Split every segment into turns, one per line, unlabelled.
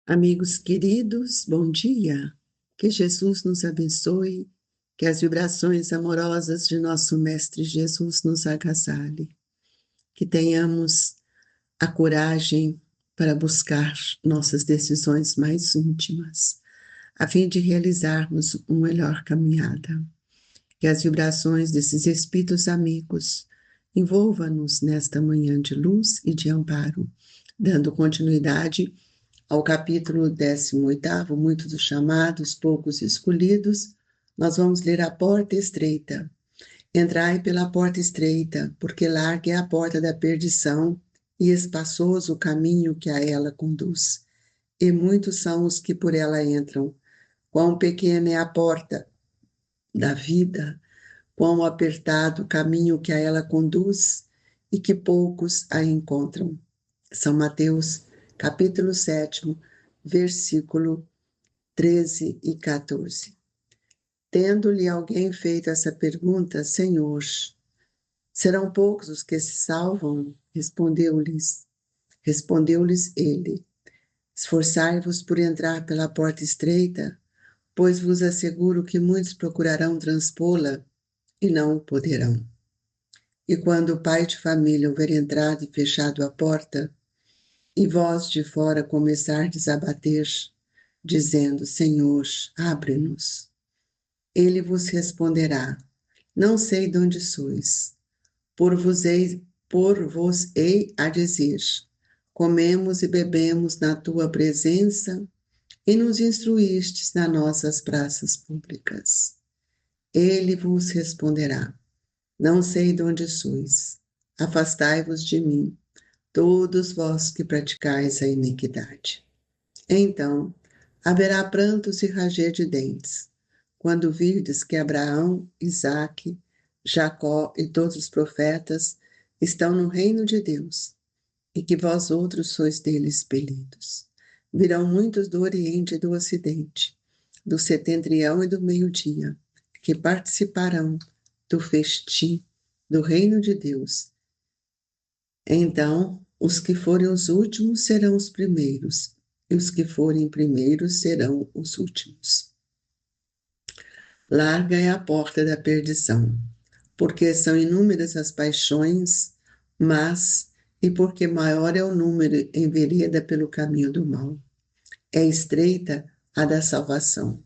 Amigos queridos, bom dia. Que Jesus nos abençoe, que as vibrações amorosas de nosso Mestre Jesus nos agasalhe, que tenhamos a coragem para buscar nossas decisões mais íntimas, a fim de realizarmos uma melhor caminhada. Que as vibrações desses Espíritos amigos envolvam-nos nesta manhã de luz e de amparo, dando continuidade ao capítulo 18º, muitos dos chamados, poucos escolhidos. Nós vamos ler a porta estreita. Entrai pela porta estreita, porque larga é a porta da perdição e espaçoso o caminho que a ela conduz. E muitos são os que por ela entram. Quão pequena é a porta da vida, quão apertado o caminho que a ela conduz, e que poucos a encontram. São Mateus, capítulo 7, versículo 13 e 14. Tendo-lhe alguém feito essa pergunta: Senhor, serão poucos os que se salvam? Respondeu-lhes ele: Esforçai-vos por entrar pela porta estreita, pois vos asseguro que muitos procurarão transpô-la e não o poderão. E quando o pai de família houver entrado e fechado a porta, e vós de fora começardes a bater, dizendo: Senhor, abre-nos, ele vos responderá: Não sei de onde sois. Por vos-ei a dizer: Comemos e bebemos na tua presença e nos instruístes nas nossas praças públicas. Ele vos responderá: Não sei de onde sois. Afastai-vos de mim, todos vós que praticais a iniquidade. Então haverá prantos e ranger de dentes, quando virdes que Abraão, Isaque, Jacó e todos os profetas estão no reino de Deus, e que vós outros sois dele expelidos. Virão muitos do Oriente e do Ocidente, do setentrião e do meio-dia, que participarão do festim do reino de Deus. Então, os que forem os últimos serão os primeiros, e os que forem primeiros serão os últimos. Larga é a porta da perdição, porque são inúmeras as paixões, mas e porque maior é o número envereda pelo caminho do mal. É estreita a da salvação,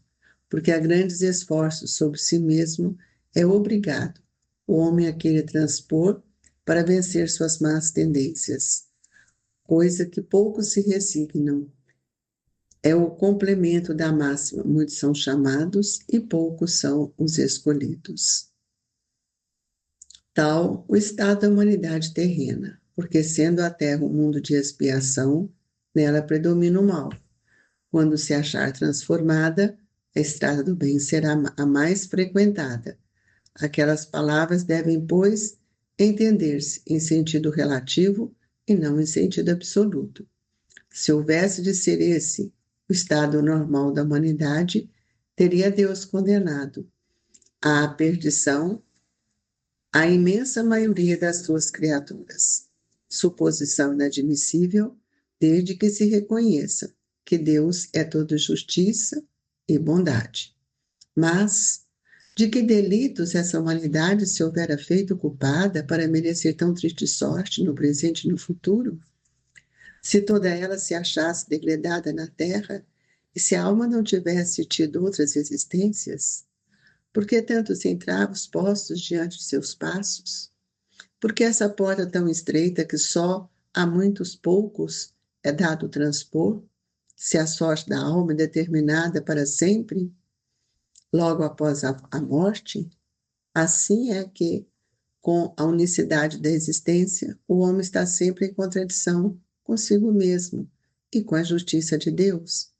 porque a grandes esforços sobre si mesmo é obrigado o homem a querer transpor para vencer suas más tendências, coisa que poucos se resignam. É o complemento da máxima: muitos são chamados e poucos são os escolhidos. Tal o estado da humanidade terrena, porque sendo a terra um mundo de expiação, nela predomina o mal. Quando se achar transformada, a estrada do bem será a mais frequentada. Aquelas palavras devem, pois, entender-se em sentido relativo e não em sentido absoluto. Se houvesse de ser esse o estado normal da humanidade, teria Deus condenado à perdição a imensa maioria das suas criaturas. Suposição inadmissível, desde que se reconheça que Deus é todo justiça e bondade. Mas de que delitos essa humanidade se houvera feito culpada para merecer tão triste sorte no presente e no futuro? Se toda ela se achasse degradada na terra, e se a alma não tivesse tido outras existências, por que tantos entravos postos diante de seus passos? Por que essa porta tão estreita que só a muitos poucos é dado transpor, se a sorte da alma é determinada para sempre, logo após a morte? Assim é que, com a unicidade da existência, o homem está sempre em contradição consigo mesmo e com a justiça de Deus.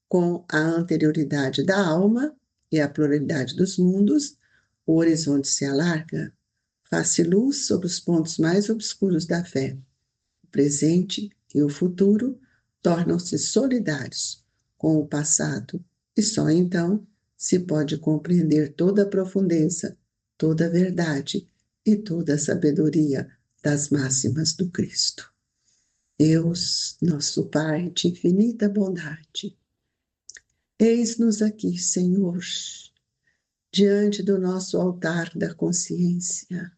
Com a anterioridade da alma e a pluralidade dos mundos, o horizonte se alarga, faz-se luz sobre os pontos mais obscuros da fé. O presente e o futuro tornam-se solidários com o passado, e só então se pode compreender toda a profundeza, toda a verdade e toda a sabedoria das máximas do Cristo. Deus, nosso Pai de infinita bondade, eis-nos aqui, Senhor, diante do nosso altar da consciência,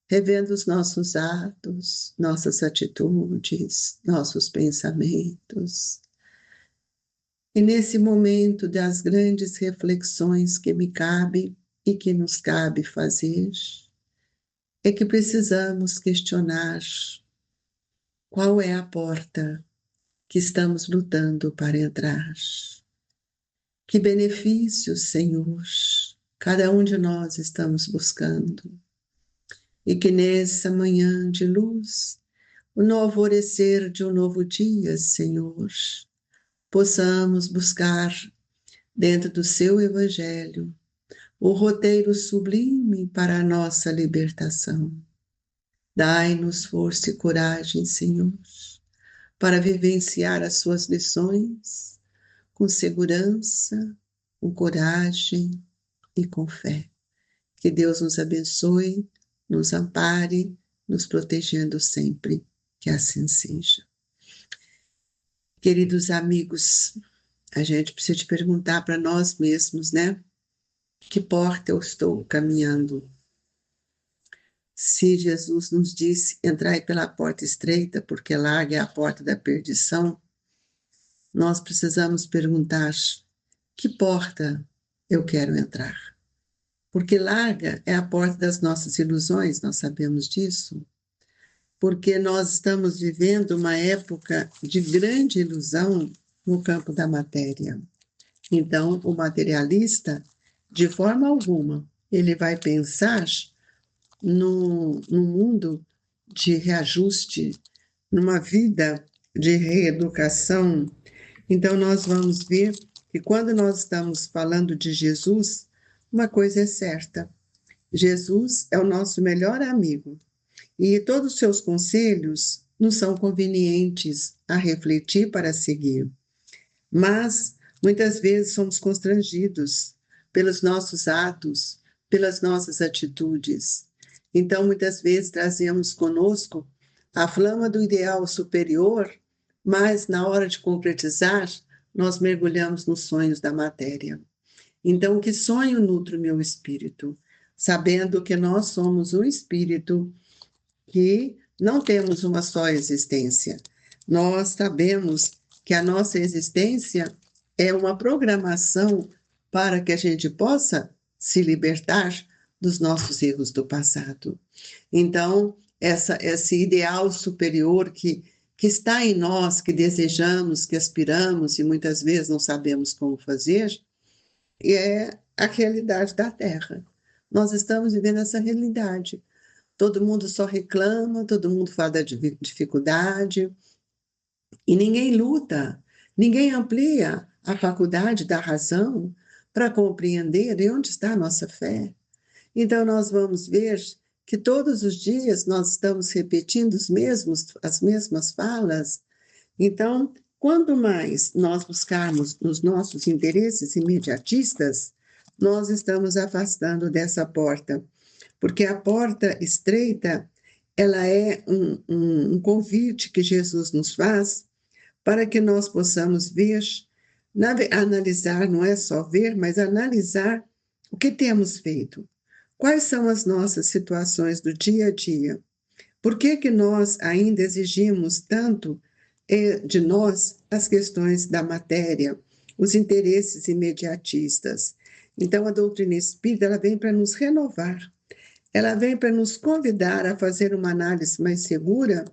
revendo os nossos atos, nossas atitudes, nossos pensamentos. E nesse momento das grandes reflexões que me cabe e que nos cabe fazer, é que precisamos questionar qual é a porta que estamos lutando para entrar. Que benefícios, Senhor, cada um de nós estamos buscando. E que nessa manhã de luz, no alvorecer de um novo dia, Senhor, possamos buscar dentro do seu Evangelho o roteiro sublime para a nossa libertação. Dai-nos força e coragem, Senhor, para vivenciar as suas lições com segurança, com coragem e com fé. Que Deus nos abençoe, nos ampare, nos protegendo sempre. Que assim seja. Queridos amigos, a gente precisa perguntar para nós mesmos, né? Que porta eu estou caminhando? Se Jesus nos disse, entrai pela porta estreita, porque larga é a porta da perdição, nós precisamos perguntar, que porta eu quero entrar? Porque larga é a porta das nossas ilusões, nós sabemos disso. Porque nós estamos vivendo uma época de grande ilusão no campo da matéria. Então, o materialista, de forma alguma, ele vai pensar no mundo de reajuste, numa vida de reeducação. Então, nós vamos ver que quando nós estamos falando de Jesus, uma coisa é certa: Jesus é o nosso melhor amigo e todos os seus conselhos não são convenientes a refletir para seguir, mas muitas vezes somos constrangidos pelos nossos atos, pelas nossas atitudes. Então, muitas vezes trazemos conosco a flama do ideal superior, mas na hora de concretizar, nós mergulhamos nos sonhos da matéria. Então, que sonho nutre o meu espírito? Sabendo que nós somos um espírito que não temos uma só existência. Nós sabemos que a nossa existência é uma programação para que a gente possa se libertar dos nossos erros do passado. Então, esse ideal superior que está em nós, que desejamos, que aspiramos e muitas vezes não sabemos como fazer, é a realidade da Terra. Nós estamos vivendo essa realidade. Todo mundo só reclama, todo mundo fala da dificuldade, e ninguém luta, ninguém amplia a faculdade da razão para compreender de onde está a nossa fé. Então, nós vamos ver que todos os dias nós estamos repetindo as mesmas falas. Então, quanto mais nós buscarmos nos nossos interesses imediatistas, nós estamos afastando dessa porta. Porque a porta estreita, ela é um convite que Jesus nos faz para que nós possamos ver, analisar, não é só ver, mas analisar o que temos feito. Quais são as nossas situações do dia a dia? Por que nós ainda exigimos tanto de nós as questões da matéria, os interesses imediatistas? Então, a doutrina espírita ela vem para nos renovar. Ela vem para nos convidar a fazer uma análise mais segura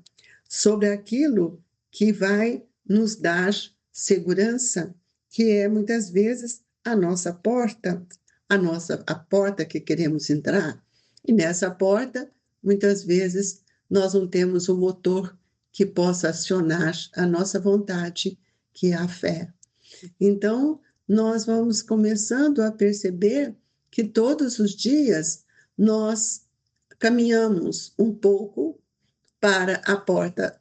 sobre aquilo que vai nos dar segurança, que é muitas vezes a nossa porta, a porta que queremos entrar. E nessa porta, muitas vezes, nós não temos um motor que possa acionar a nossa vontade, que é a fé. Então, nós vamos começando a perceber que todos os dias nós caminhamos um pouco para a porta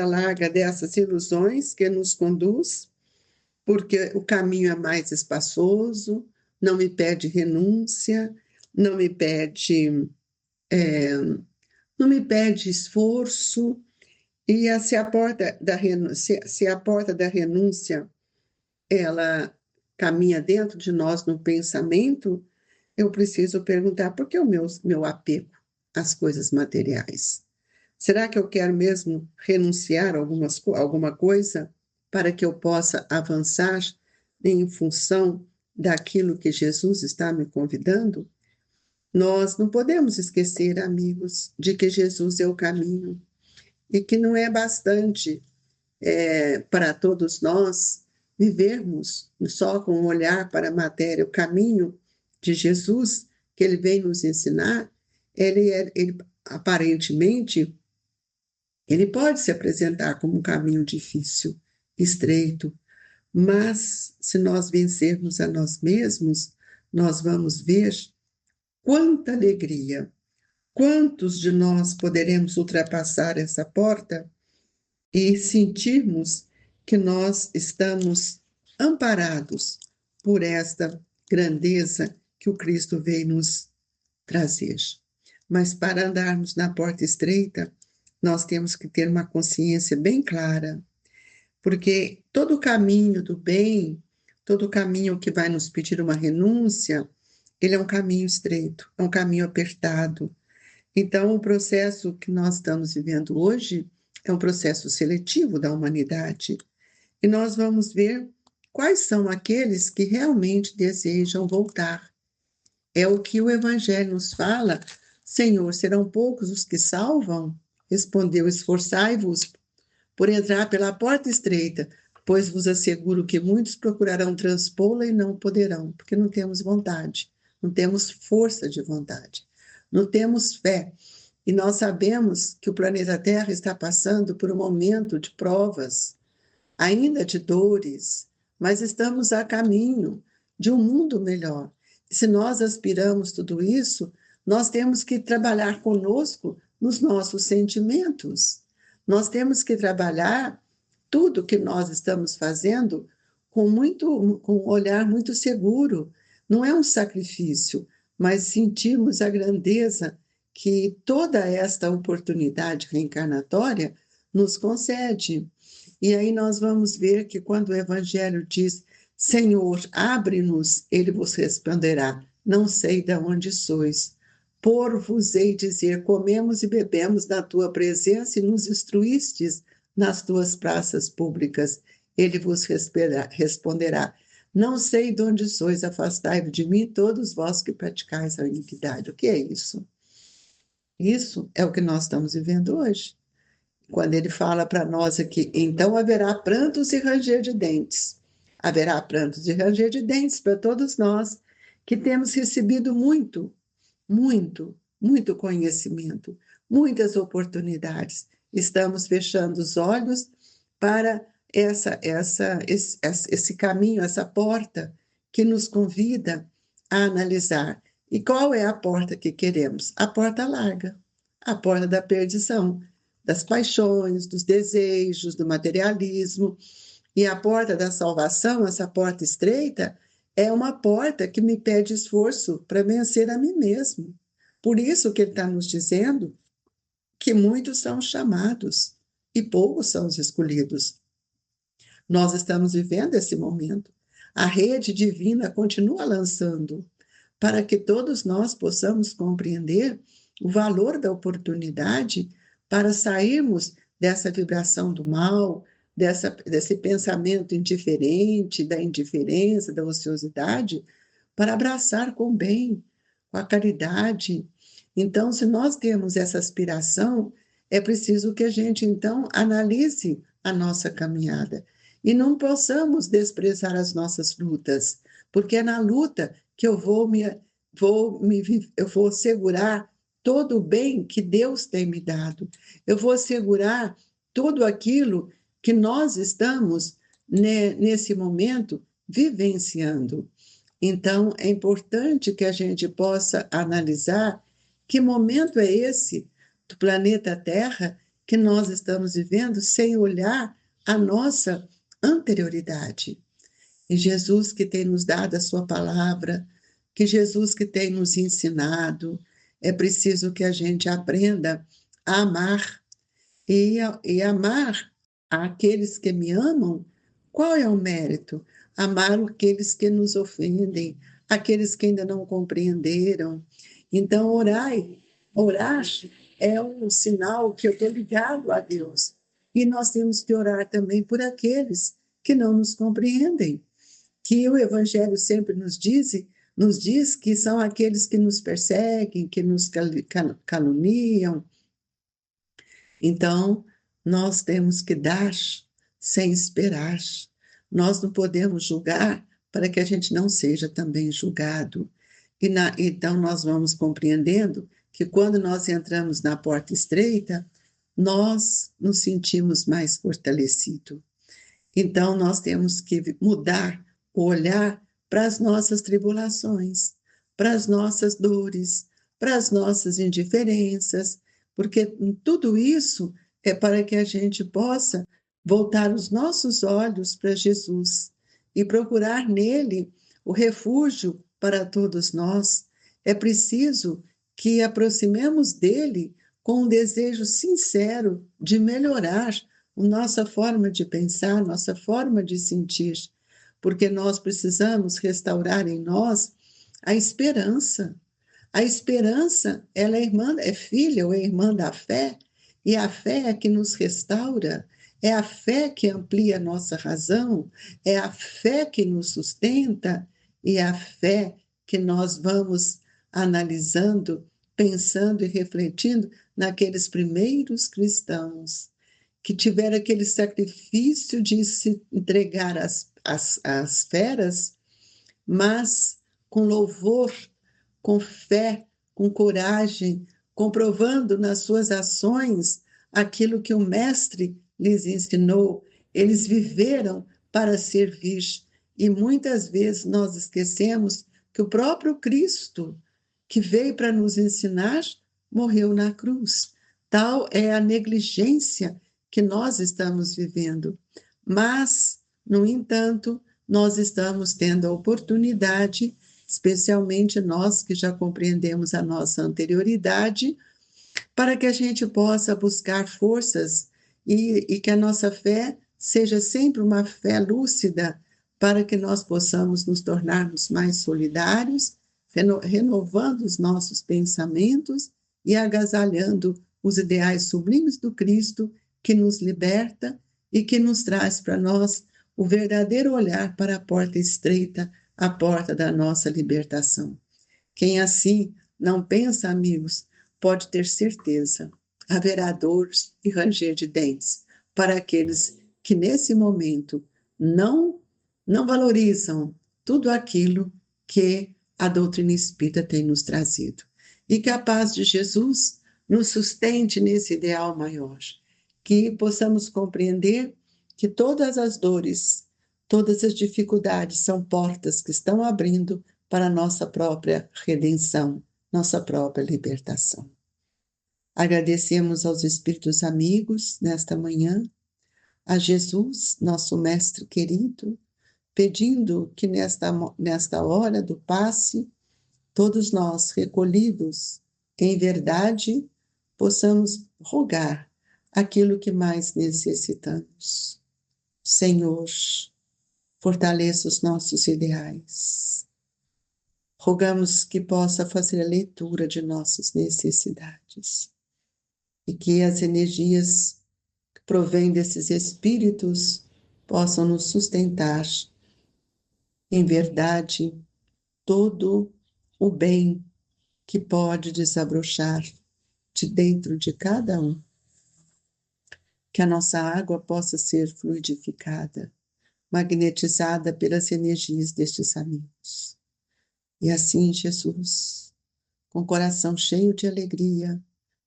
larga dessas ilusões que nos conduz, porque o caminho é mais espaçoso, não me pede renúncia, não me pede esforço, E se a porta da renúncia ela caminha dentro de nós no pensamento, eu preciso perguntar por que o meu apego às coisas materiais? Será que eu quero mesmo renunciar a alguma coisa para que eu possa avançar em função daquilo que Jesus está me convidando? Nós não podemos esquecer, amigos, de que Jesus é o caminho e que não é bastante para todos nós vivermos só com um olhar para a matéria. O caminho de Jesus, que ele vem nos ensinar, ele aparentemente, ele pode se apresentar como um caminho difícil, estreito, mas se nós vencermos a nós mesmos, nós vamos ver quanta alegria, quantos de nós poderemos ultrapassar essa porta e sentirmos que nós estamos amparados por esta grandeza que o Cristo veio nos trazer. Mas para andarmos na porta estreita, nós temos que ter uma consciência bem clara, porque todo o caminho do bem, todo o caminho que vai nos pedir uma renúncia, ele é um caminho estreito, é um caminho apertado. Então, o processo que nós estamos vivendo hoje é um processo seletivo da humanidade. E nós vamos ver quais são aqueles que realmente desejam voltar. É o que o Evangelho nos fala. Senhor, serão poucos os que salvam? Respondeu, esforçai-vos por entrar pela porta estreita, pois vos asseguro que muitos procurarão transpô-la e não poderão, porque não temos vontade, não temos força de vontade, não temos fé. E nós sabemos que o planeta Terra está passando por um momento de provas, ainda de dores, mas estamos a caminho de um mundo melhor. Se nós aspiramos tudo isso, nós temos que trabalhar conosco nos nossos sentimentos. Nós temos que trabalhar tudo que nós estamos fazendo com um olhar muito seguro. Não é um sacrifício, mas sentirmos a grandeza que toda esta oportunidade reencarnatória nos concede. E aí nós vamos ver que quando o Evangelho diz, Senhor, abre-nos, ele vos responderá, não sei de onde sois. Por-vos-ei dizer, comemos e bebemos na tua presença e nos instruístes nas tuas praças públicas. Ele vos responderá, não sei de onde sois, afastai-vos de mim, todos vós que praticais a iniquidade. O que é isso? Isso é o que nós estamos vivendo hoje. Quando ele fala para nós aqui, então haverá prantos e ranger de dentes. Haverá prantos e ranger de dentes para todos nós que temos recebido muito, muito, muito conhecimento, muitas oportunidades. Estamos fechando os olhos para esse caminho, essa porta que nos convida a analisar. E qual é a porta que queremos? A porta larga, a porta da perdição, das paixões, dos desejos, do materialismo. E a porta da salvação, essa porta estreita, é uma porta que me pede esforço para vencer a mim mesmo. Por isso que ele está nos dizendo que muitos são chamados e poucos são os escolhidos. Nós estamos vivendo esse momento. A rede divina continua lançando para que todos nós possamos compreender o valor da oportunidade para sairmos dessa vibração do mal, desse pensamento indiferente, da indiferença, da ociosidade, para abraçar com o bem, com a caridade. Então, se nós temos essa aspiração, é preciso que a gente, então, analise a nossa caminhada e não possamos desprezar as nossas lutas, porque é na luta que eu vou segurar todo o bem que Deus tem me dado. Eu vou assegurar tudo aquilo que nós estamos, nesse momento, vivenciando. Então, é importante que a gente possa analisar que momento é esse do planeta Terra que nós estamos vivendo sem olhar a nossa anterioridade. E Jesus que tem nos dado a sua palavra, que Jesus que tem nos ensinado, é preciso que a gente aprenda a amar E amar aqueles que me amam, qual é o mérito? Amar aqueles que nos ofendem, aqueles que ainda não compreenderam. Então, orar é um sinal que eu estou ligado a Deus. E nós temos que orar também por aqueles que não nos compreendem, que o Evangelho sempre nos diz que são aqueles que nos perseguem, que nos caluniam. Então, nós temos que dar sem esperar. Nós não podemos julgar para que a gente não seja também julgado. Então, nós vamos compreendendo que quando nós entramos na porta estreita, nós nos sentimos mais fortalecidos. Então, nós temos que mudar o olhar para as nossas tribulações, para as nossas dores, para as nossas indiferenças, porque tudo isso é para que a gente possa voltar os nossos olhos para Jesus e procurar nele o refúgio para todos nós. É preciso que aproximemos dele com um desejo sincero de melhorar nossa forma de pensar, nossa forma de sentir, porque nós precisamos restaurar em nós a esperança. A esperança, ela é irmã, é filha ou é irmã da fé, e a fé é que nos restaura, é a fé que amplia a nossa razão, é a fé que nos sustenta, e é a fé que nós vamos analisando, pensando e refletindo naqueles primeiros cristãos que tiveram aquele sacrifício de se entregar às feras, mas com louvor, com fé, com coragem, comprovando nas suas ações aquilo que o Mestre lhes ensinou. Eles viveram para servir. E muitas vezes nós esquecemos que o próprio Cristo, que veio para nos ensinar, morreu na cruz. Tal é a negligência que nós estamos vivendo. Mas, no entanto, nós estamos tendo a oportunidade, especialmente nós que já compreendemos a nossa anterioridade, para que a gente possa buscar forças e que a nossa fé seja sempre uma fé lúcida, para que nós possamos nos tornarmos mais solidários, renovando os nossos pensamentos e agasalhando os ideais sublimes do Cristo, que nos liberta e que nos traz para nós o verdadeiro olhar para a porta estreita, a porta da nossa libertação. Quem assim não pensa, amigos, pode ter certeza, haverá dores e ranger de dentes para aqueles que nesse momento não valorizam tudo aquilo que a doutrina espírita tem nos trazido. E que a paz de Jesus nos sustente nesse ideal maior, que possamos compreender que todas as dores, todas as dificuldades são portas que estão abrindo para a nossa própria redenção, nossa própria libertação. Agradecemos aos Espíritos amigos nesta manhã, a Jesus, nosso Mestre querido, pedindo que nesta hora do passe, todos nós, recolhidos em verdade, possamos rogar aquilo que mais necessitamos. Senhor, fortaleça os nossos ideais. Rogamos que possa fazer a leitura de nossas necessidades e que as energias que provêm desses espíritos possam nos sustentar em verdade todo o bem que pode desabrochar de dentro de cada um. Que a nossa água possa ser fluidificada, magnetizada pelas energias destes amigos. E assim, Jesus, com coração cheio de alegria,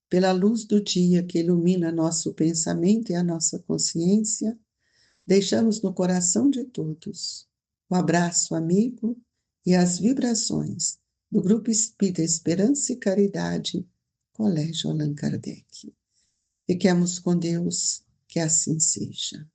pela luz do dia que ilumina nosso pensamento e a nossa consciência, deixamos no coração de todos o abraço amigo e as vibrações do Grupo Espírita Esperança e Caridade, Colégio Allan Kardec. Fiquemos com Deus, que assim seja.